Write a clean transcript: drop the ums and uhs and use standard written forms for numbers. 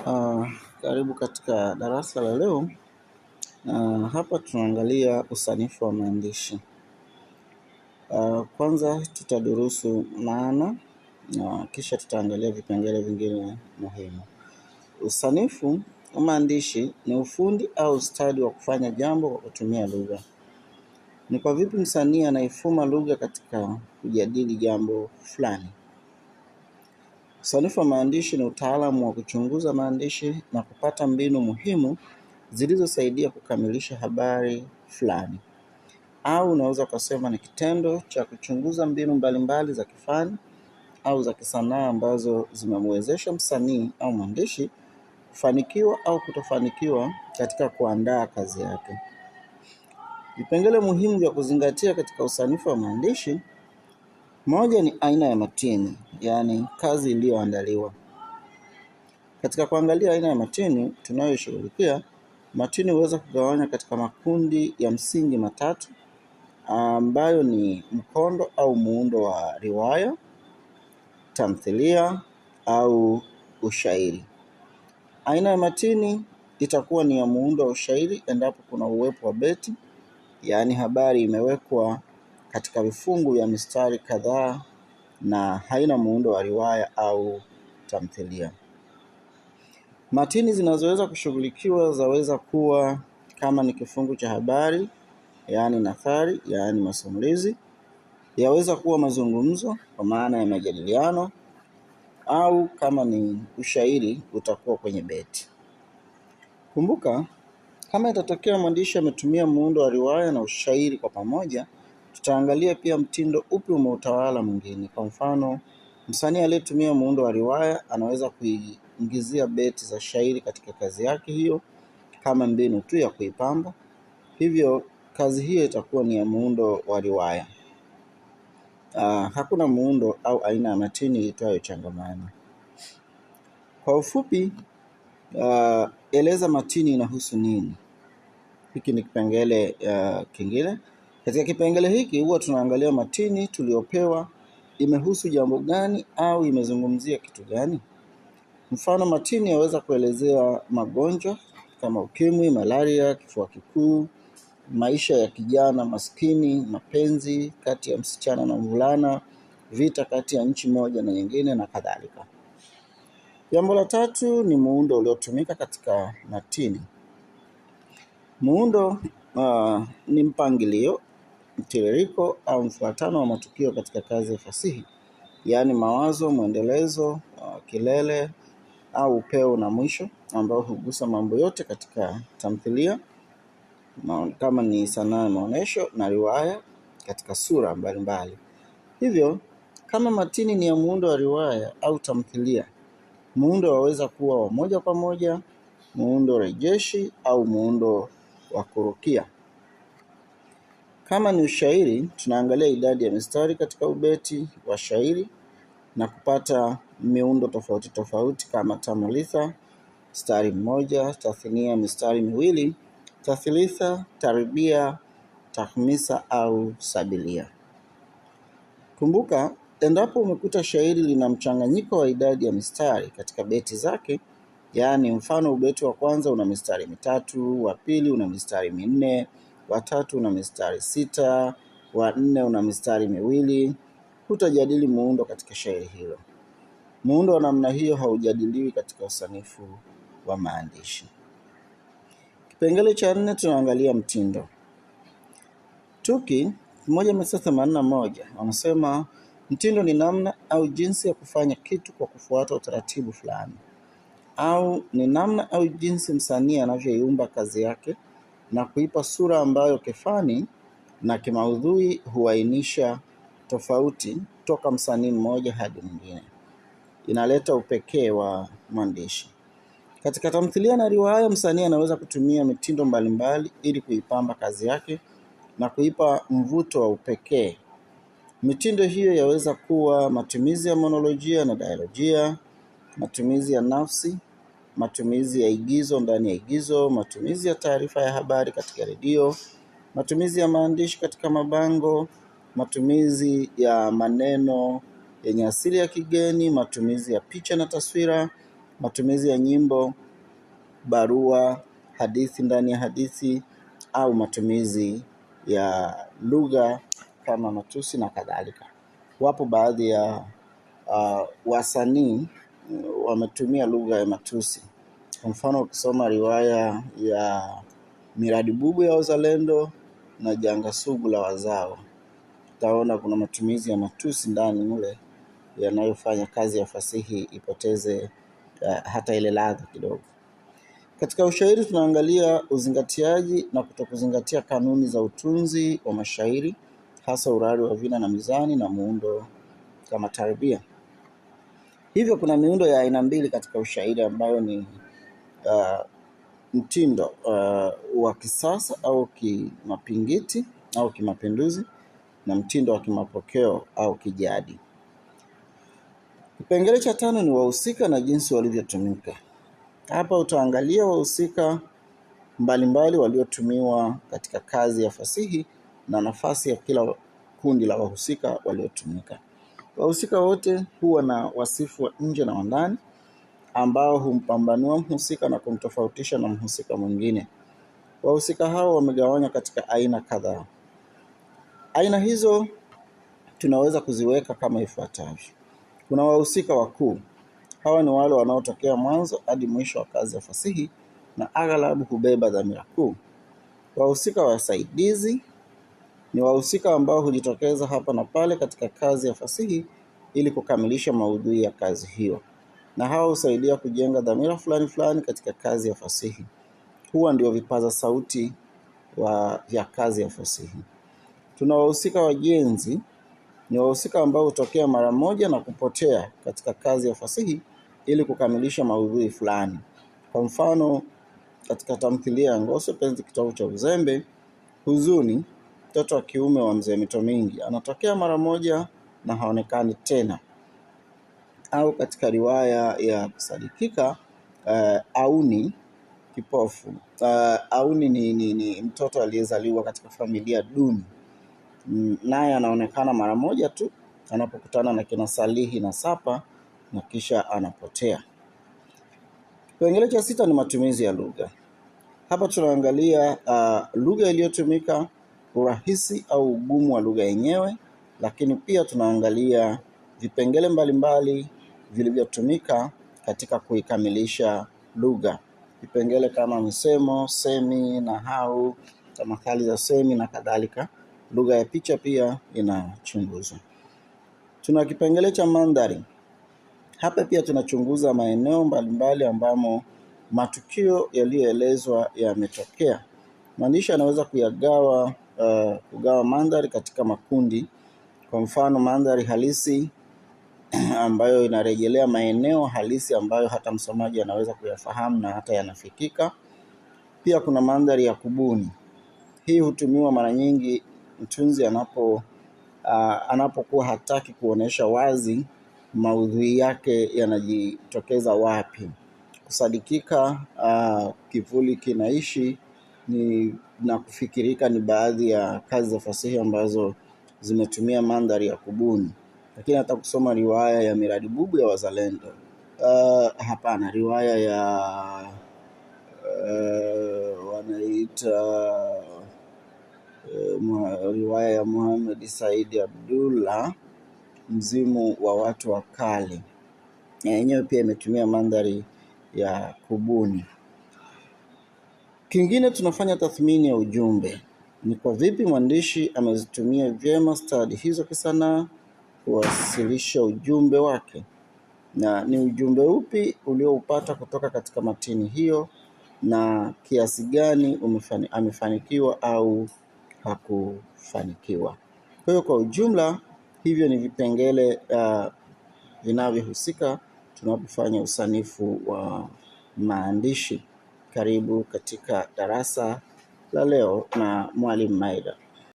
Uh, Karibu katika darasa la leo. Hapa tunaangalia usanifu wa maandishi. Kwanza tutadurusu maana na kisha tutaangalia vipengele vingine muhimu. Usanifu wa maandishi ni ufundi au stadi wa kufanya jambo kwa kutumia lugha. Ni kwa vipi msanii anaifuma lugha katika kujadili jambo fulani. Usanifu wa maandishi ni utaalamu wa kuchunguza maandishi na kupata mbinu muhimu zilizosaidia kukamilisha habari fulani. Au unaweza kusema ni kitendo cha kuchunguza mbinu mbalimbali za kifani au za kisanaa ambazo zimemwezesha msanii au mwandishi kufanikiwa au kutofanikiwa katika kuandaa kazi yake. Vipengele muhimu vya kuzingatia katika usanifu wa maandishi: moja ni aina ya matini, yaani kazi iliyoandaliwa. Katika kuangalia aina ya matini tunayoshughulikia, matini huweza kugawanywa katika makundi ya msingi matatu ambayo ni mkondo au muundo wa riwaya, tamthilia au ushairi. Aina ya matini itakuwa ni ya muundo wa ushairi endapo kuna uwepo wa beti, yaani habari imewekwa katika vifungu vya mistari kadhaa na haina muundo wa riwaya au tamthilia. Matini zinazoweza kushughulikiwa zaweza kuwa kama ni kifungu cha habari, yaani nathari, yaani masimulizi, yaweza kuwa mazungumzo kwa maana ya majadiliano, au kama ni ushairi utakuwa kwenye beti. Kumbuka, kama itatokea mwandishi ametumia muundo wa riwaya na ushairi kwa pamoja, tutaangalia pia mtindo upi umeutawala mwingine. Kwa mfano, msanii aliyetumia muundo wa riwaya anaweza kuingizia beti za shairi katika kazi yake hiyo kama mbinu tu ya kuipamba. Hivyo kazi hiyo itakuwa ni ya muundo wa riwaya. Hakuna muundo au aina ya matini iitwayo changamano. Kwa ufupi, eleza matini inahusu nini. Hiki ni kipengele kingine. Katika kipengele hiki huwa tunaangalia matini tuliopewa imehusu jambo gani au imezungumzia kitu gani. Mfano, matini yaweza kuelezea magonjwa kama ukimwi, malaria, kifua kikuu, maisha ya kijana maskini, mapenzi kati ya msichana na mvulana, vita kati ya nchi moja na nyingine na kadhalika. Jambo la tatu ni muundo uliotumika katika matini. Muundo ni mpangilio, mtiririko au mfuatano wa matukio katika kazi ya fasihi, yaani mawazo, mwendelezo, kilele au upeo na mwisho ambao hugusa mambo yote katika tamthilia, kama ni sanaa ya maonesho na riwaya katika sura mbalimbali. Hivyo, kama matini ni ya muundo wa riwaya au tamthilia, muundo waweza kuwa wa moja kwa moja, muundo rejeshi au muundo wa kurukia. Kama ni ushairi, tunaangalia idadi ya mistari katika ubeti wa shairi na kupata miundo tofauti tofauti kama tamalitha, mstari mmoja, tathnia, mistari miwili, tathilitha, taribia, tahmisa au sabilia. Kumbuka, endapo umekuta shairi lina mchanganyiko wa idadi ya mistari katika beti zake, yaani mfano ubeti wa kwanza una mistari mitatu, wa pili una mistari minne, wa tatu una mistari sita, wa nne una mistari miwili, hutajadili muundo katika shairi hilo. Muundo wa namna hiyo haujadiliwi katika usanifu wa maandishi. Kipengele cha 4 tunaangalia mtindo. Tuki 1981 wanasema mtindo ni namna au jinsi ya kufanya kitu kwa kufuata utaratibu fulani, au ni namna au jinsi msanii anavyoiumba kazi yake na kuipa sura ambayo kifani na kimaudhui huainisha tofauti toka msanii mmoja hadi mwingine. Inaleta upekee wa mwandishi. Katika tamthilia na riwaya, msanii anaweza kutumia mitindo mbalimbali ili kuipamba kazi yake na kuipa mvuto wa upekee. Mitindo hiyo yaweza kuwa matumizi ya monolojia na dialogia, matumizi ya nafsi, matumizi ya igizo ndani ya igizo, matumizi ya taarifa ya habari katika redio, matumizi ya maandishi katika mabango, matumizi ya maneno yenye asili ya kigeni, matumizi ya picha na taswira, matumizi ya nyimbo, barua, hadithi ndani ya hadithi, au matumizi ya lugha kama matusi na kadhalika. Wapo baadhi ya wasanii wametumia lugha ya matusi. Kwa mfano, ukisoma riwaya ya Miradi Bubu ya Wazalendo na Janga Sugu la Wazao, utaona kuna matumizi ya matusi ndani mule yanayofanya kazi ya fasihi ipoteze hata ile ladha kidogo. Katika ushairi tunaangalia uzingatiaji na kutokuzingatia kanuni za utunzi wa mashairi, hasa urari wa vina na mizani na muundo kama tarbia. Hivyo kuna miundo ya aina mbili katika ushairi ambayo ni mtindo wa kisasa au kimapingiti au kimapinduzi, na mtindo wa kimapokeo au kijadi. Kipengele cha 5 ni wahusika na jinsi walivyotumika. Hapa utaangalia wahusika mbalimbali waliotumiwa katika kazi ya fasihi na nafasi ya kila kundi la wahusika waliotumika. Wahusika wote huwa na wasifu wa nje na wa ndani ambao humpambanua mhusika na kumtofautisha na mhusika mwingine. Wahusika hao wamegawanywa katika aina kadhaa. Aina hizo tunaweza kuziweka kama ifuatavyo. Kuna wahusika wakuu. Hawa ni wale wanaotokea mwanzo hadi mwisho wa kazi ya fasihi na aghalabu hubeba dhamira kuu. Wahusika wasaidizi ni wahusika ambao hujitokeza hapa na pale katika kazi ya fasihi ili kukamilisha maudhui ya kazi hiyo, na hao husaidia kujenga dhamira fulani fulani katika kazi ya fasihi. Huwa ndio vipaza sauti vya kazi ya fasihi. Tuna wahusika wajenzi. Ni wahusika ambao hutokea mara moja na kupotea katika kazi ya fasihi ili kukamilisha maudhui fulani. Kwa mfano, katika tamthilia ya Ngoso Penzi Kitovu cha Uzembe, Huzuni, mtoto wa kiume wa Mzee Mito Mingi, anatokea mara moja na haonekani tena. Au katika riwaya ya Kusadikika, Auni kipofu. Auni ni mtoto aliyezaliwa katika familia duni, naye anaonekana mara moja tu anapokutana na kina Salihi na Sapa na kisha anapotea. Kipengele cha 6 ni matumizi ya lugha. Hapa tunaangalia lugha iliyotumika, urahisi au ugumu wa lugha yenyewe, lakini pia tunaangalia vipengele mbalimbali vilivyotumika katika kuikamilisha lugha. Vipengele kama misemo, semi, nahau, tamathali za semi na kadhalika. Lugha ya picha pia inachunguzwa. Tuna kipengele cha mandhari. Hapa pia tunachunguza maeneo mbalimbali ambamo matukio yaliyoelezwa yametokea. Mwandishi anaweza kugawa mandhari katika makundi. Kwa mfano, mandhari halisi ambayo inarejelea maeneo halisi ambayo hata msomaji anaweza kuyafahamu na hata yanafikika. Pia kuna mandhari ya kubuni. Hii hutumiwa mara nyingi mtunzi anapokuwa hataki kuonesha wazi maudhui yake yanajitokeza wapi. Kusadikika, kivuli kinaishi na kufikirika ni baadhi ya kazi za fasihi ambazo zimetumia mandhari ya kubuni. Lakini hata kusoma riwaya ya Miradi Bubu ya Wazalendo, riwaya ya riwaya ya Muhammad Said Abdullah, Mzimu wa Watu wa Kale, yenyewe pia imetumia mandhari ya kubuni. Kingine, tunafanya tathmini ya ujumbe. Ni kwa vipi mwandishi amezitumia vyema stadi hizo kisanaa kuwasilisha ujumbe wake, na ni ujumbe upi ulioupata kutoka katika matini hiyo, na kiasi gani amefanikiwa au hakufanikiwa. Kwa hiyo kwa ujumla, hivyo ni vipengele vinavyohusika tunapofanya usanifu wa maandishi. Karibu katika darasa la leo na Mwalimu Maida.